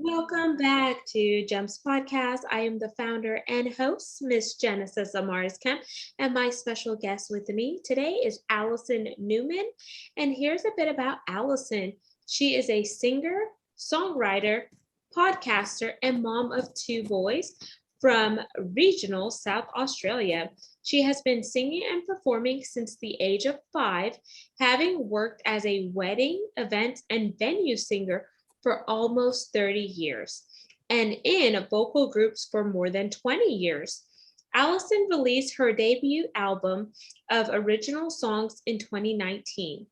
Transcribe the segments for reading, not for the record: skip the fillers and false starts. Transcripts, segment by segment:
Welcome back to Gems Podcast. I am the founder and host, Miss Genesis Amaris Kemp, and my special guest with me today is Alison Newman. And here's a bit about Alison. She is a singer, songwriter, podcaster, and mom of two boys from regional South Australia. She has been singing and performing since the age of 5, having worked as a wedding, event, and venue singer for almost 30 years and in vocal groups for more than 20 years. Alison released her debut album of original songs in 2019,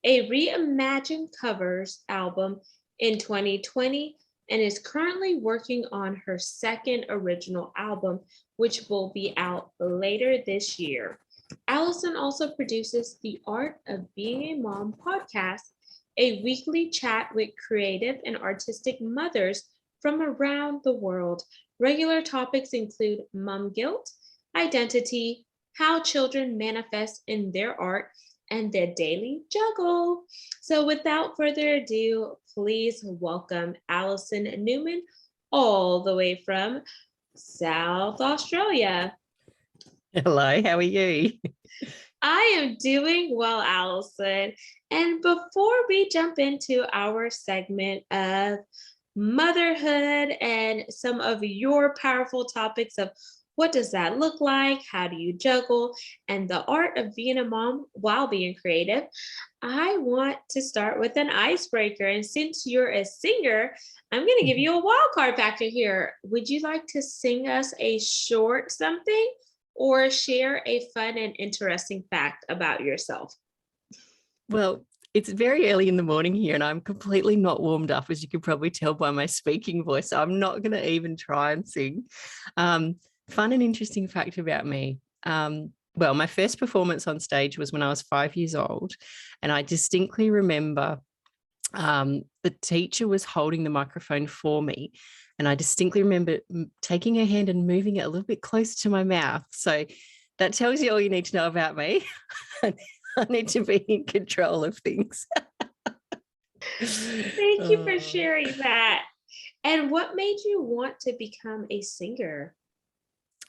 a reimagined covers album in 2020, and is currently working on her second original album, which will be out later this year. Alison also produces the Art of Being a Mom podcast, a weekly chat with creative and artistic mothers from around the world. Regular topics include mom guilt, identity, how children manifest in their art, and their daily juggle. So, without further ado, please welcome Alison Newman, all the way from South Australia. Hello, how are you? I am doing well, Alison. And before we jump into our segment of motherhood and some of your powerful topics of what does that look like? How do you juggle? And the art of being a mom while being creative. I want to start with an icebreaker. And since you're a singer, I'm going to give you a wild card factor here. Would you like to sing us a short something or share a fun and interesting fact about yourself? Well, it's very early in the morning here and I'm completely not warmed up, as you can probably tell by my speaking voice. So I'm not going to even try and sing. Fun and interesting fact about me. Well, my first performance on stage was when I was 5 years old. And I distinctly remember the teacher was holding the microphone for me. And I distinctly remember taking her hand and moving it a little bit closer to my mouth. So that tells you all you need to know about me. I need to be in control of things. Thank you for sharing that. And what made you want to become a singer?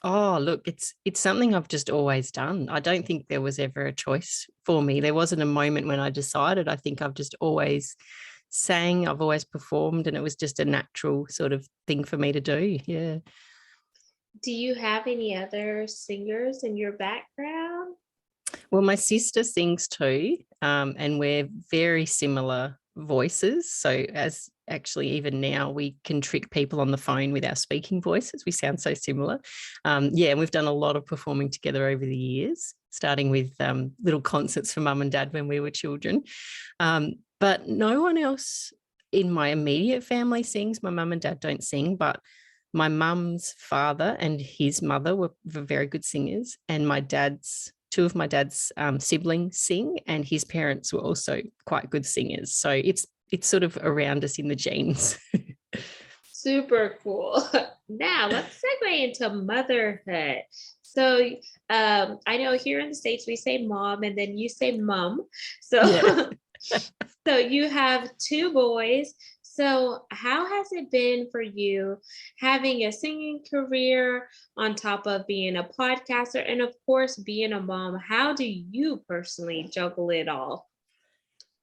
Oh, look, it's something I've just always done. I don't think there was ever a choice for me. There wasn't a moment when I decided. I think I've just always sang, I've always performed, and it was just a natural sort of thing for me to do. Yeah. Do you have any other singers in your background? Well, my sister sings too, and we're very similar voices. So as actually even now we can trick people on the phone with our speaking voices. We sound so similar. Yeah, and we've done a lot of performing together over the years, starting with little concerts for mum and dad when we were children. But no one else in my immediate family sings. My mum and dad don't sing, but my mum's father and his mother were very good singers, and two of my dad's siblings sing, and his parents were also quite good singers. So it's sort of around us in the genes. Super cool. Now let's segue into motherhood. So I know here in the States we say mom and then you say mum. So Yeah. so you have two boys. So how has it been for you having a singing career on top of being a podcaster and of course being a mom? How do you personally juggle it all?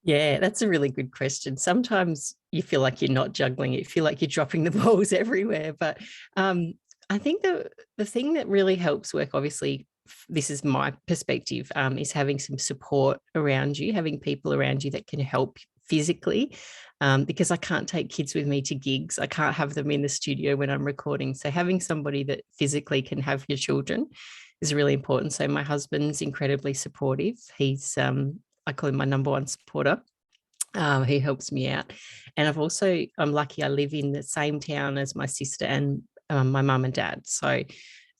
Yeah, that's a really good question. Sometimes you feel like you're not juggling, you feel like you're dropping the balls everywhere. But I think the thing that really helps work, obviously, this is my perspective, is having some support around you, having people around you that can help physically, because I can't take kids with me to gigs. I can't have them in the studio when I'm recording. So having somebody that physically can have your children is really important. So my husband's incredibly supportive. He's I call him my number one supporter. He helps me out. And I'm lucky I live in the same town as my sister and my mum and dad. So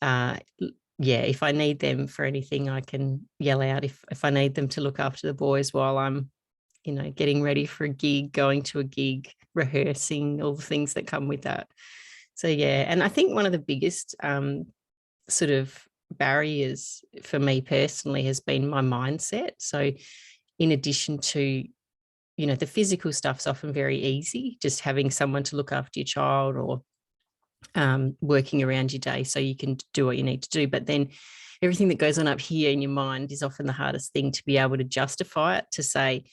yeah, if I need them for anything, I can yell out. If I need them to look after the boys while I'm, getting ready for a gig, going to a gig, rehearsing, all the things that come with that. So yeah, and I think one of the biggest sort of barriers for me personally has been my mindset. So in addition to the physical stuff's often very easy, just having someone to look after your child, or working around your day so you can do what you need to do. But then everything that goes on up here in your mind is often the hardest thing to be able to justify it, to say,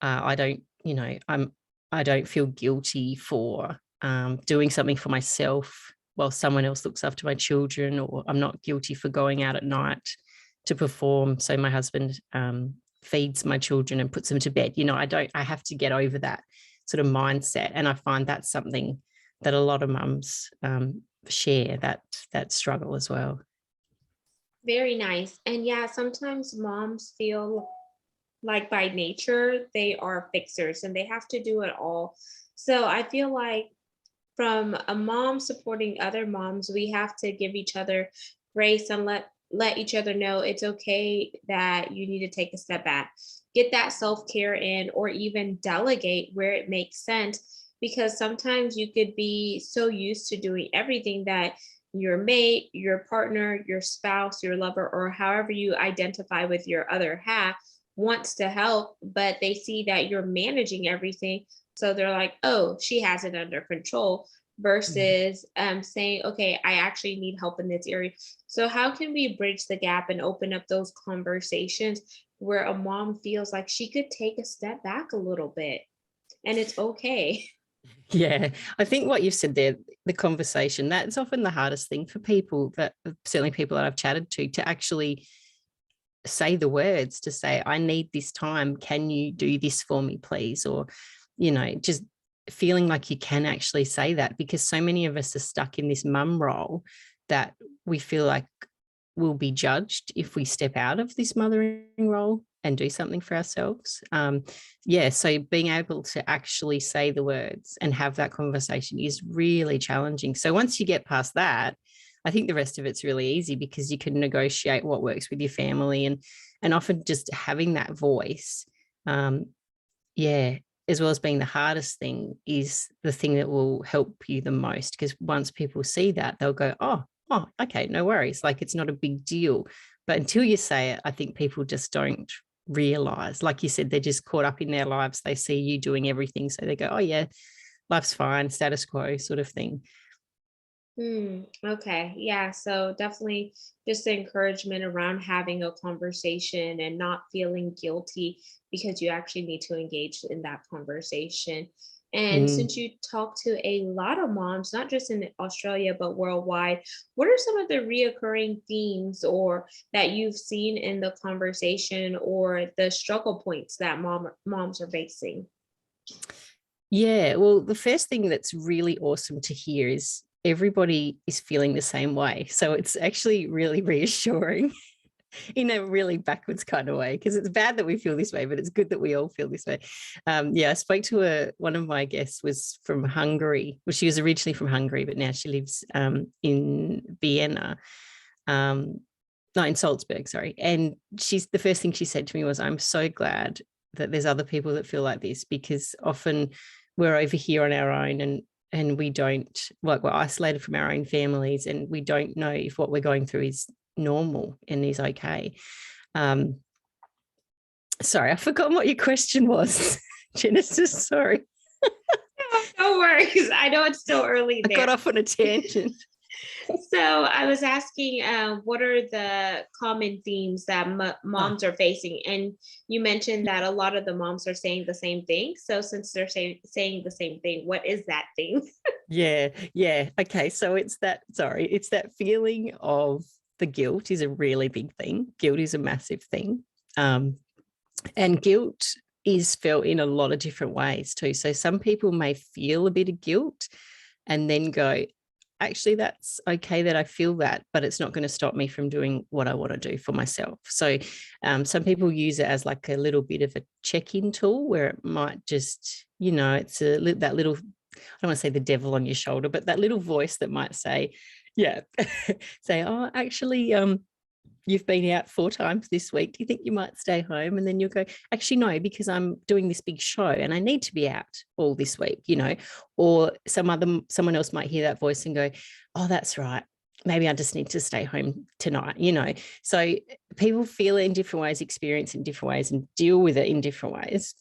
I don't feel guilty for doing something for myself while someone else looks after my children, or I'm not guilty for going out at night to perform so my husband feeds my children and puts them to bed. I have to get over that sort of mindset. And I find that's something that a lot of mums share, that struggle as well. Very nice. And yeah, sometimes moms feel like by nature they are fixers and they have to do it all. So I feel like from a mom supporting other moms, we have to give each other grace and let each other know it's okay that you need to take a step back, get that self-care in, or even delegate where it makes sense. Because sometimes you could be so used to doing everything that your mate, your partner, your spouse, your lover, or however you identify with your other half wants to help, but they see that you're managing everything. So they're like, oh, she has it under control, versus saying, okay, I actually need help in this area. So how can we bridge the gap and open up those conversations where a mom feels like she could take a step back a little bit and it's okay? Yeah, I think what you've said there, the conversation, that's often the hardest thing for people, that certainly people that I've chatted to actually say the words, to say, I need this time. Can you do this for me, please? Or, just feeling like you can actually say that, because so many of us are stuck in this mum role that we feel like we'll be judged if we step out of this mothering role and do something for ourselves. So being able to actually say the words and have that conversation is really challenging. So once you get past that, I think the rest of it's really easy, because you can negotiate what works with your family, and often just having that voice, as well as being the hardest thing, is the thing that will help you the most. Because once people see that, they'll go, oh, okay, no worries. Like, it's not a big deal. But until you say it, I think people just don't realize. Like you said, they're just caught up in their lives. They see you doing everything, so they go, oh yeah, life's fine, status quo sort of thing. Okay. Yeah. So definitely just the encouragement around having a conversation and not feeling guilty because you actually need to engage in that conversation. And Mm. since you talk to a lot of moms, not just in Australia, but worldwide, what are some of the reoccurring themes or that you've seen in the conversation, or the struggle points that moms are facing? Yeah, well, the first thing that's really awesome to hear is everybody is feeling the same way. So it's actually really reassuring in a really backwards kind of way, because it's bad that we feel this way, but it's good that we all feel this way. I spoke to one of my guests was from Hungary. Well, she was originally from Hungary, but now she lives in Vienna. No, in Salzburg, sorry. And the first thing she said to me was, I'm so glad that there's other people that feel like this, because often we're over here on our own, and we don't, like, we're isolated from our own families, and we don't know if what we're going through is normal and is okay. Sorry, I've forgotten what your question was. Genesis, sorry. No worries. I know it's still early I got off on a tangent. So I was asking, what are the common themes that moms are facing? And you mentioned that a lot of the moms are saying the same thing. So since they're saying the same thing, what is that thing? Yeah. Okay. So it's that feeling of the guilt is a really big thing. Guilt is a massive thing. And guilt is felt in a lot of different ways too. So some people may feel a bit of guilt and then go, actually, that's okay that I feel that, but it's not going to stop me from doing what I want to do for myself. So some people use it as like a little bit of a check-in tool, where it might just, it's that little, I don't want to say the devil on your shoulder, but that little voice that might say, oh, actually, you've been out 4 times this week. Do you think you might stay home? And then you'll go, actually, no, because I'm doing this big show and I need to be out all this week, or someone else might hear that voice and go, oh, that's right. Maybe I just need to stay home tonight, So people feel it in different ways, experience it in different ways, and deal with it in different ways.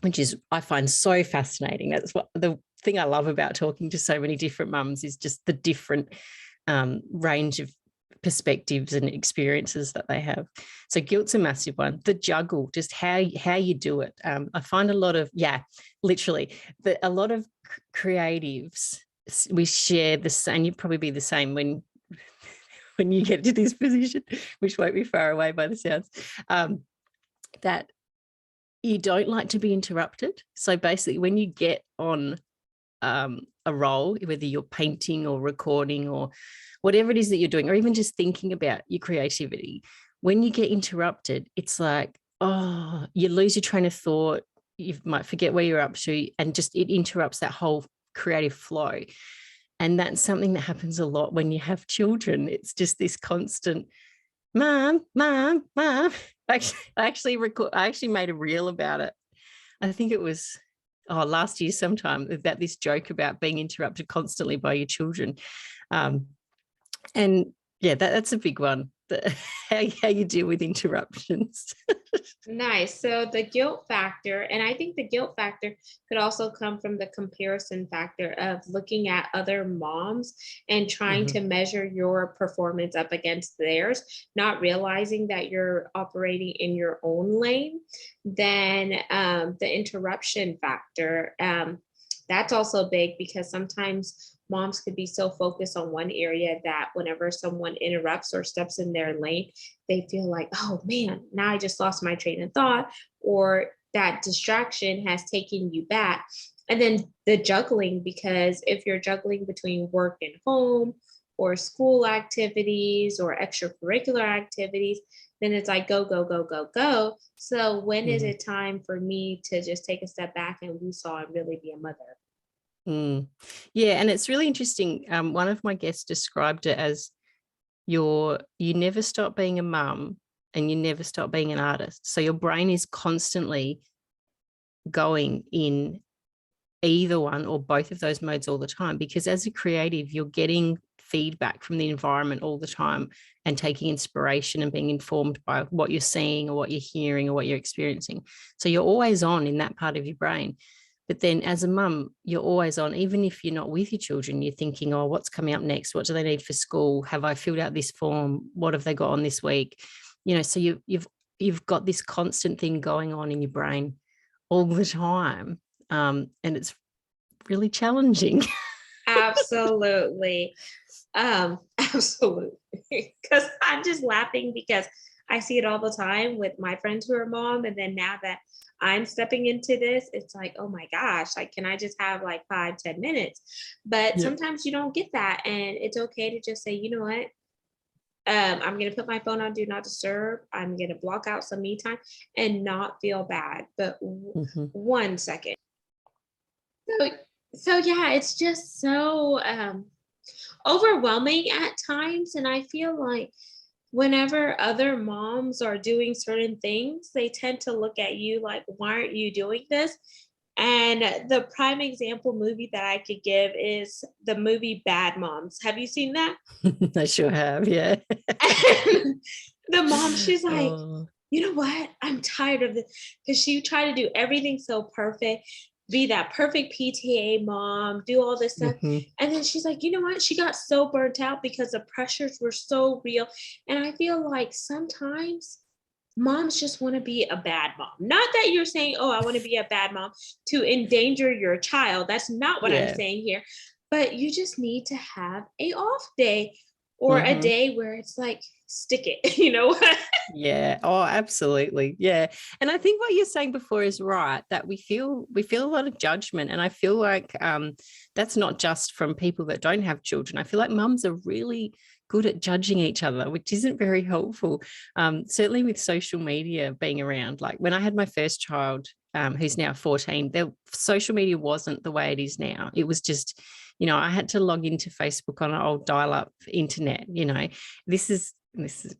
which is, I find so fascinating. That's what the thing I love about talking to so many different mums is just the different range of perspectives and experiences that they have. So guilt's a massive one. The juggle, just how you do it. I find a lot of, literally, a lot of creatives, we share this, and you'd probably be the same when you get to this position, which won't be far away by the sounds, that you don't like to be interrupted. So basically, when you get on a role, whether you're painting or recording or whatever it is that you're doing, or even just thinking about your creativity, when you get interrupted, it's like, oh, you lose your train of thought. You might forget where you're up to, and just it interrupts that whole creative flow. And that's something that happens a lot when you have children. It's just this constant, mom. I actually made a reel about it. I think it was last year sometime, about this joke about being interrupted constantly by your children. And yeah, that's a big one. How you deal with interruptions. Nice. So the guilt factor, and I think the guilt factor could also come from the comparison factor of looking at other moms and trying to measure your performance up against theirs, not realizing that you're operating in your own lane. Then the interruption factor, that's also big, because sometimes moms could be so focused on one area that whenever someone interrupts or steps in their lane, they feel like, oh man, now I just lost my train of thought, or that distraction has taken you back. And then the juggling, because if you're juggling between work and home, or school activities or extracurricular activities, then it's like go, go, go, go, go. So when is it time for me to just take a step back and woosah and really be a mother? Yeah, and it's really interesting. One of my guests described it as you never stop being a mum and you never stop being an artist. So your brain is constantly going in either one or both of those modes all the time, because as a creative, you're getting feedback from the environment all the time and taking inspiration and being informed by what you're seeing or what you're hearing or what you're experiencing. So you're always on in that part of your brain. But then as a mum, you're always on, even if you're not with your children, you're thinking, oh, what's coming up next? What do they need for school? Have I filled out this form? What have they got on this week? So you've got this constant thing going on in your brain all the time. And it's really challenging. Absolutely. Absolutely. Because I'm just laughing because I see it all the time with my friends who are mom. And then now that I'm stepping into this, it's like, oh my gosh, like, can I just have like 5-10 minutes? But sometimes you don't get that. And it's okay to just say, you know what? I'm going to put my phone on do not disturb. I'm going to block out some me time and not feel bad. But 1 second. So yeah, it's just so overwhelming at times. And I feel like whenever other moms are doing certain things, they tend to look at you like, why aren't you doing this? And the prime example movie that I could give is the movie Bad Moms. Have you seen that? I sure have, yeah. The mom, she's like, you know what? I'm tired of this, because she tried to do everything so perfect, be that perfect PTA mom, do all this stuff. And then she's like, you know what? She got so burnt out because the pressures were so real. And I feel like sometimes moms just want to be a bad mom. Not that you're saying, oh, I want to be a bad mom to endanger your child. That's not what I'm saying here. But you just need to have a off day, or a day where it's like, stick it, you know? Yeah. Oh, absolutely. Yeah. And I think what you're saying before is right, that we feel a lot of judgment. And I feel like that's not just from people that don't have children. I feel like mums are really good at judging each other, which isn't very helpful. Certainly with social media being around. Like when I had my first child, who's now 14, social media wasn't the way it is now. It was just, I had to log into Facebook on an old dial-up internet. This is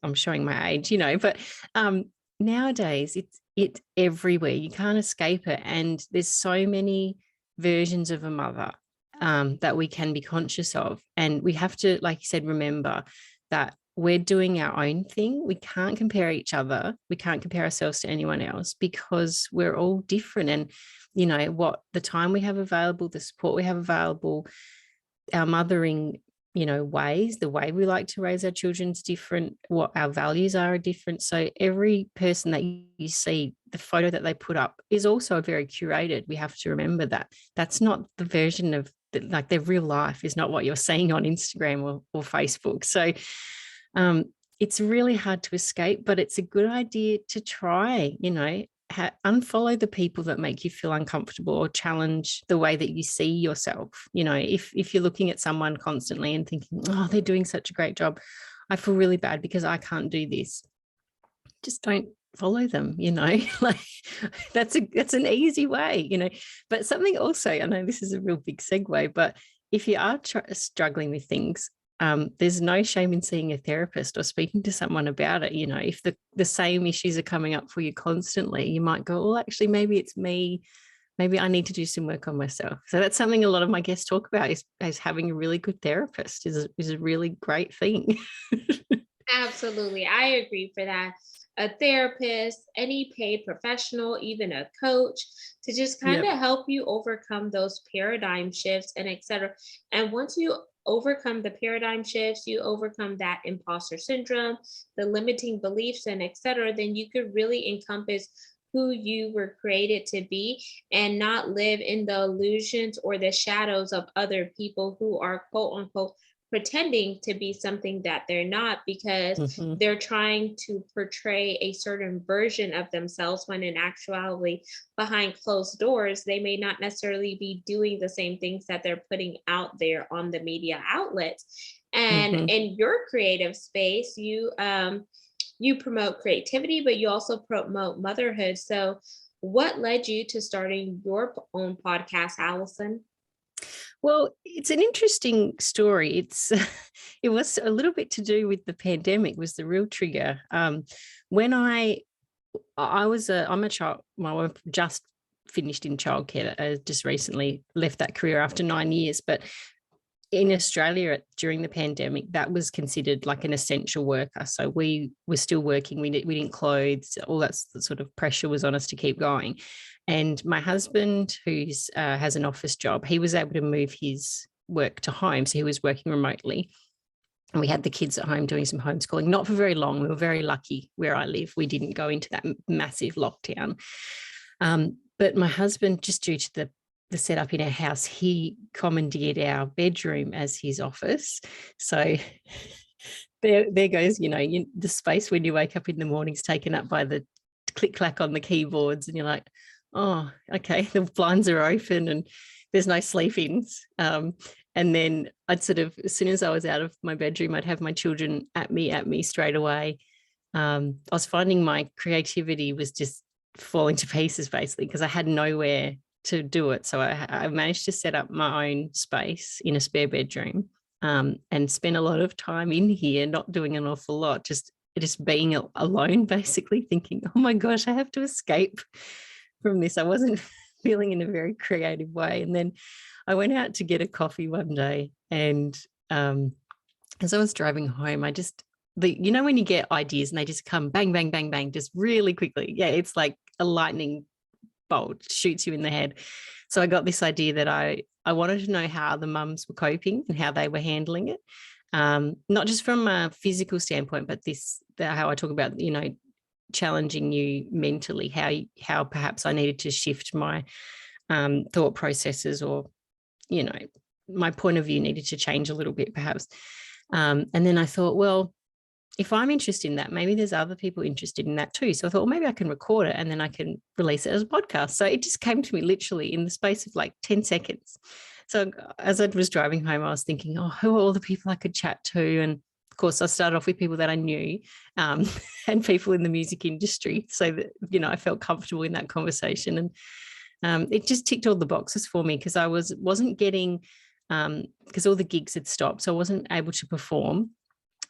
I'm showing my age, but nowadays it's everywhere. You can't escape it. And there's so many versions of a mother that we can be conscious of. And we have to, like you said, remember that we're doing our own thing. We can't compare each other. We can't compare ourselves to anyone else because we're all different. And, you know, what the time we have available, the support we have available, our mothering, you know, ways, the way we like to raise our children's different, what our values are different. So every person that you see, the photo that they put up is also very curated. We have to remember that that's not the version of like their real life is not what you're seeing on Instagram or Facebook. So it's really hard to escape, but it's a good idea to try, you know, unfollow the people that make you feel uncomfortable or challenge the way that you see yourself. You know, if you're looking at someone constantly and thinking, oh, they're doing such a great job, I feel really bad because I can't do this. Just don't follow them, you know. Like that's an easy way, you know. But something also, I know this is a real big segue, but if you are struggling with things, there's no shame in seeing a therapist or speaking to someone about it. You know, if the same issues are coming up for you constantly, you might go, well, actually, maybe it's me. Maybe I need to do some work on myself. So that's something a lot of my guests talk about is having a really good therapist is a really great thing. Absolutely. I agree for that. A therapist, any paid professional, even a coach to just kind Yep. of help you overcome those paradigm shifts and etc. And once you overcome the paradigm shifts, you overcome that imposter syndrome, the limiting beliefs and etc., then you could really encompass who you were created to be and not live in the illusions or the shadows of other people who are quote unquote pretending to be something that they're not because Mhm. they're trying to portray a certain version of themselves when in actuality behind closed doors they may not necessarily be doing the same things that they're putting out there on the media outlets. And Mhm. in your creative space you promote creativity but you also promote motherhood. So what led you to starting your own podcast, Allison? Well, it's an interesting story. It was a little bit to do with the pandemic was the real trigger. When I'm a child, well, I've just finished in childcare. I just recently left that career after 9 years, but in Australia during the pandemic, that was considered like an essential worker. So we were still working. We didn't clothes. All that sort of pressure was on us to keep going. And my husband, who's has an office job, he was able to move his work to home. So he was working remotely. And we had the kids at home doing some homeschooling, not for very long. We were very lucky where I live. We didn't go into that massive lockdown. But my husband, just due to the setup in our house, he commandeered our bedroom as his office. So there goes, you know, the space when you wake up in the morning is taken up by the click clack on the keyboards, and you're like, oh, okay, the blinds are open and there's no sleep-ins. And then I'd sort of, as soon as I was out of my bedroom, I'd have my children at me straight away. I was finding my creativity was just falling to pieces basically because I had nowhere to do it. So I managed to set up my own space in a spare bedroom and spend a lot of time in here, not doing an awful lot, just being alone, basically thinking, oh my gosh, I have to escape from this. I wasn't feeling in a very creative way. And then I went out to get a coffee one day, and as I was driving home, you know, when you get ideas and they just come bang, bang, bang, bang, just really quickly. Yeah, it's like a lightning bolt shoots you in the head. So I got this idea that I wanted to know how the mums were coping and how they were handling it. Not just from a physical standpoint, but how I talk about, you know, challenging you mentally, how perhaps I needed to shift my thought processes, or, you know, my point of view needed to change a little bit perhaps. And then I thought, well, if I'm interested in that, maybe there's other people interested in that too. So I thought, well, maybe I can record it and then I can release it as a podcast. So it just came to me literally in the space of like 10 seconds. So as I was driving home, I was thinking, oh, who are all the people I could chat to? And of course, I started off with people that I knew and people in the music industry, so that, you know, I felt comfortable in that conversation. And it just ticked all the boxes for me because I wasn't getting, because all the gigs had stopped. So I wasn't able to perform.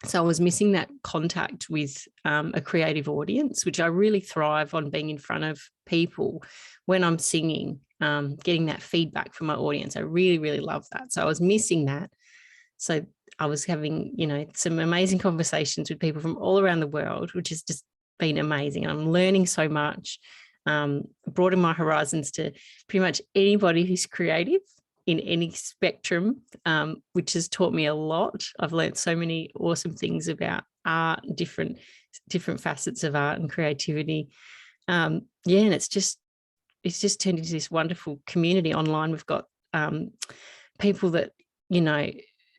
So I was missing that contact with a creative audience, which I really thrive on being in front of people when I'm singing, getting that feedback from my audience. I really, really love that. So I was missing that. So I was having, some amazing conversations with people from all around the world, which has just been amazing. I'm learning so much, broaden my horizons to pretty much anybody who's creative in any spectrum, which has taught me a lot. I've learned so many awesome things about art, different facets of art and creativity. And it's just turned into this wonderful community online. We've got people that, are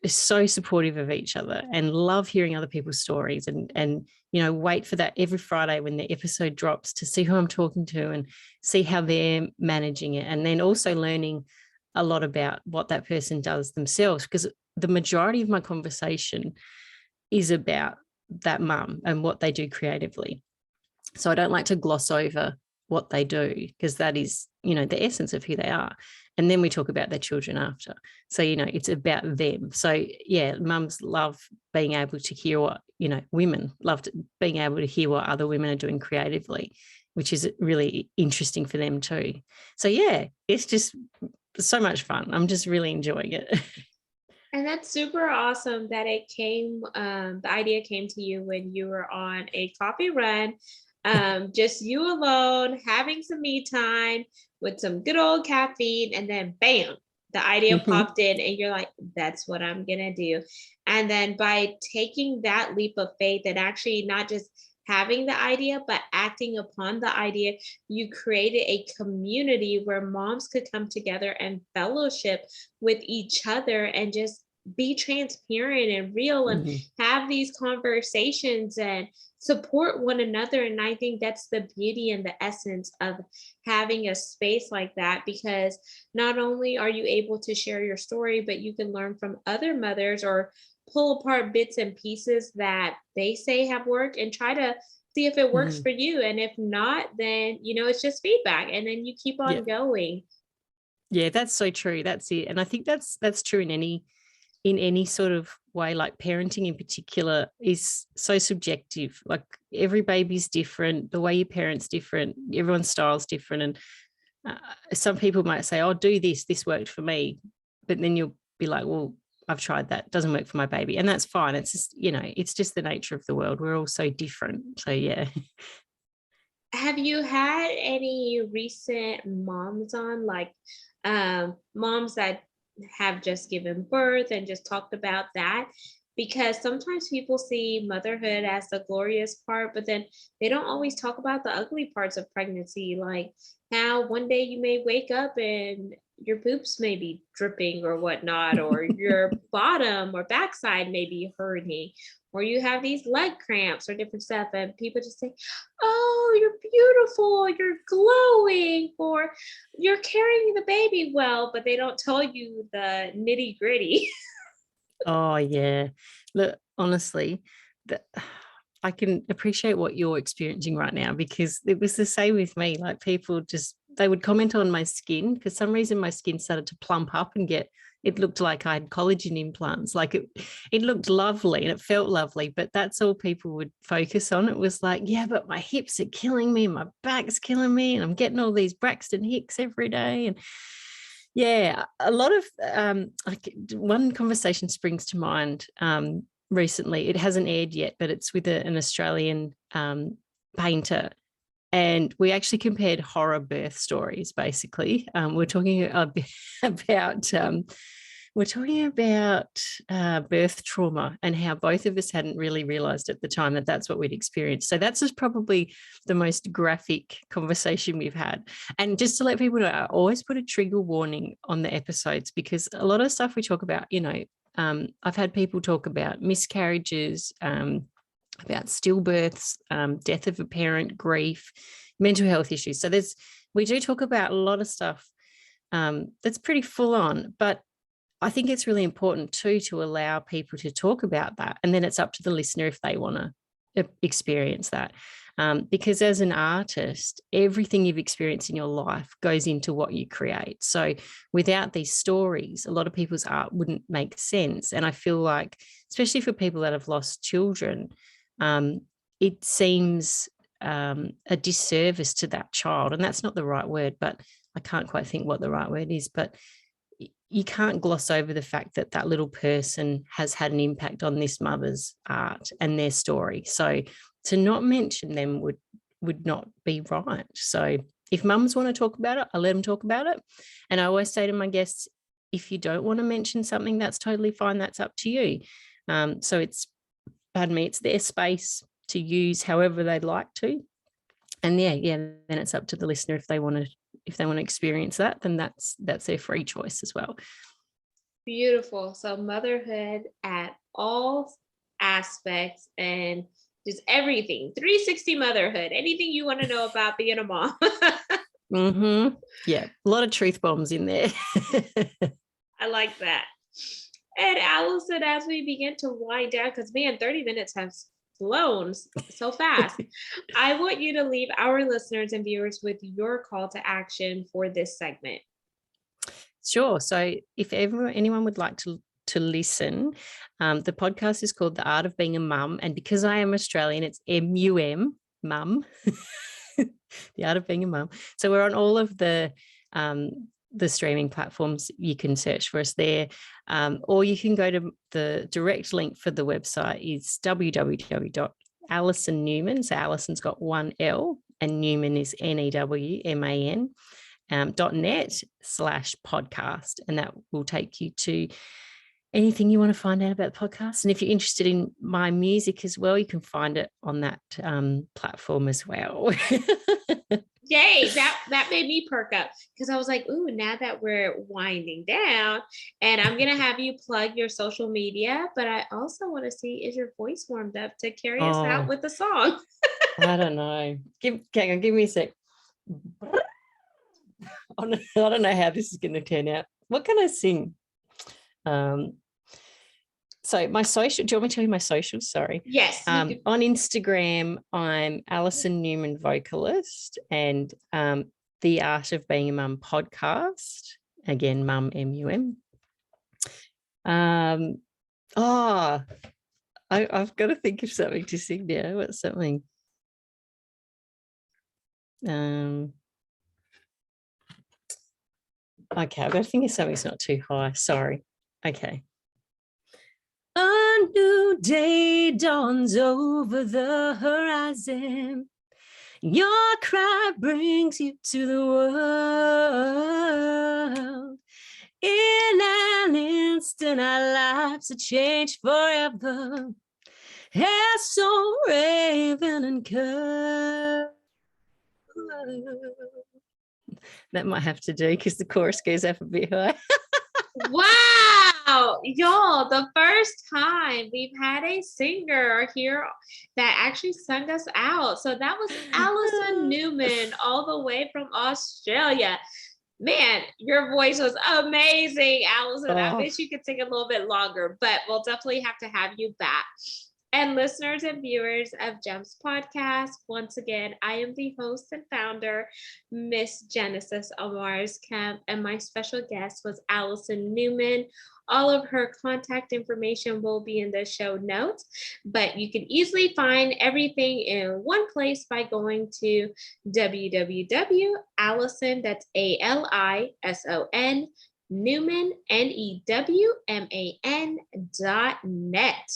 so supportive of each other and love hearing other people's stories, and wait for that every Friday when the episode drops to see who I'm talking to and see how they're managing it. And then also learning a lot about what that person does themselves, because the majority of my conversation is about that mum and what they do creatively. So I don't like to gloss over what they do, because that is, the essence of who they are. And then we talk about their children after. So, it's about them. So yeah, mums love being able to hear what, women love being able to hear what other women are doing creatively, which is really interesting for them too. So yeah, it's just so much fun. I'm just really enjoying it. And that's super awesome that the idea came to you when you were on a coffee run, just you alone, having some me time with some good old caffeine, and then bam, the idea popped in, and you're like, that's what I'm gonna do. And then by taking that leap of faith and actually not just having the idea, but acting upon the idea, you created a community where moms could come together and fellowship with each other and just be transparent and real and have these conversations and support one another. And I think that's the beauty and the essence of having a space like that, because not only are you able to share your story, but you can learn from other mothers or pull apart bits and pieces that they say have worked and try to see if it works for you. And if not, then, it's just feedback, and then you keep on going. Yeah, that's so true. That's it. And I think that's true in any sort of way. Like parenting in particular is so subjective. Like every baby's different, the way you parent's different, everyone's style's different. And some people might say, oh, do this worked for me. But then you'll be like, well, I've tried that, doesn't work for my baby. And that's fine. It's just, it's just the nature of the world. We're all so different. So yeah. Have you had any recent moms on, like moms that have just given birth and just talked about that? Because sometimes people see motherhood as the glorious part, but then they don't always talk about the ugly parts of pregnancy, like how one day you may wake up and your boobs may be dripping or whatnot, or your bottom or backside may be hurting, or you have these leg cramps or different stuff, and people just say, oh, you're beautiful, you're glowing, or you're carrying the baby well, but they don't tell you the nitty gritty. Oh yeah. Look, honestly, I can appreciate what you're experiencing right now, because it was the same with me. Like people they would comment on my skin. For some reason, my skin started to plump up and it looked like I had collagen implants. Like it looked lovely and it felt lovely, but that's all people would focus on. It was like, yeah, but my hips are killing me, my back's killing me, and I'm getting all these Braxton Hicks every day. And yeah, a lot of like one conversation springs to mind recently. It hasn't aired yet, but it's with an Australian painter. And we actually compared horror birth stories, basically. We're talking about birth trauma, and how both of us hadn't really realized at the time that that's what we'd experienced. So that's just probably the most graphic conversation we've had. And just to let people know, I always put a trigger warning on the episodes, because a lot of stuff we talk about, I've had people talk about miscarriages, about stillbirths, death of a parent, grief, mental health issues. So we do talk about a lot of stuff that's pretty full on, but I think it's really important too to allow people to talk about that. And then it's up to the listener if they want to experience that. Because as an artist, everything you've experienced in your life goes into what you create. So without these stories, a lot of people's art wouldn't make sense. And I feel like, especially for people that have lost children, it seems a disservice to that child. And that's not the right word, but I can't quite think what the right word is. But you can't gloss over the fact that that little person has had an impact on this mother's art and their story. So to not mention them would not be right. So if mums want to talk about it, I let them talk about it. And I always say to my guests, if you don't want to mention something, that's totally fine. That's up to you. So it's their space to use however they'd like to. And then it's up to the listener if they want to experience that, then that's their free choice as well. Beautiful. So motherhood at all aspects and just everything. 360 motherhood. Anything you want to know about being a mom. Yeah, a lot of truth bombs in there. I like that. And Alison, as we begin to wind down, because man, 30 minutes has flown so fast. I want you to leave our listeners and viewers with your call to action for this segment. Sure. So if anyone would like to listen, the podcast is called The Art of Being a Mum. And because I am Australian, it's MUM, mum, The Art of Being a Mum. So we're on all of the streaming platforms. You can search for us there. Or you can go to the direct link for the website is www.alisonnewman. So Alison's got one L and Newman is NEWMAN. .net/podcast, and that will take you to anything you want to find out about the podcast. And if you're interested in my music as well, you can find it on that platform as well. Yay, that made me perk up because I was like, ooh, now that we're winding down, and I'm gonna have you plug your social media, but I also want to see, is your voice warmed up to carry us out with the song? I don't know. Give me a sec. I don't know how this is going to turn out. What can I sing? So my social, do you want me to tell you my socials? Sorry. Yes. On Instagram, I'm Alison Newman vocalist, and The Art of Being a Mum podcast. Again, mum, MUM. I've got to think of something to sing now. What's something? Okay, I've got to think of something that's not too high. Sorry. Okay. A new day dawns over the horizon. Your cry brings you to the world. In an instant, our lives are changed forever. As so raven and curved. That might have to do because the chorus goes up a bit high. Wow, y'all, the first time we've had a singer here that actually sung us out. So that was Alison Newman, all the way from Australia. Man, your voice was amazing, Alison. I wish you could sing a little bit longer, but we'll definitely have to have you back. And listeners and viewers of Gems Podcast, once again, I am the host and founder, Miss Genesis Amaris Kemp, and my special guest was Alison Newman. All of her contact information will be in the show notes, but you can easily find everything in one place by going to www.alison, that's ALISON, Newman, NEWMAN.net.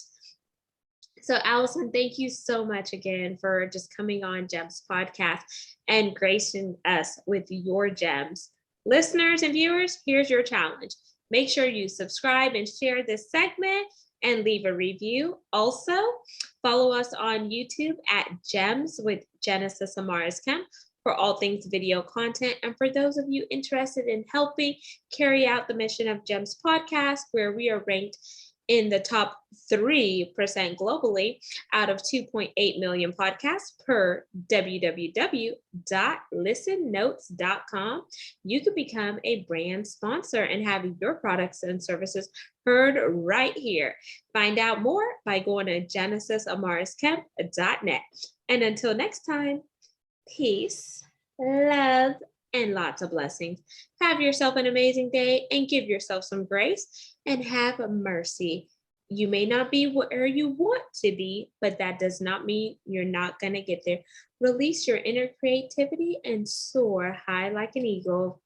So Alison, thank you so much again for just coming on Gems Podcast and gracing us with your gems. Listeners and viewers, here's your challenge. Make sure you subscribe and share this segment and leave a review. Also, follow us on YouTube at Gems with Genesis Amaris Kemp for all things video content. And for those of you interested in helping carry out the mission of Gems Podcast, where we are ranked in the top 3% globally out of 2.8 million podcasts per www.listennotes.com. You can become a brand sponsor and have your products and services heard right here. Find out more by going to genesisamariskemp.net. And until next time, peace, love, and lots of blessings. Have yourself an amazing day and give yourself some grace and have mercy. You may not be where you want to be, but that does not mean you're not going to get there. Release your inner creativity and soar high like an eagle.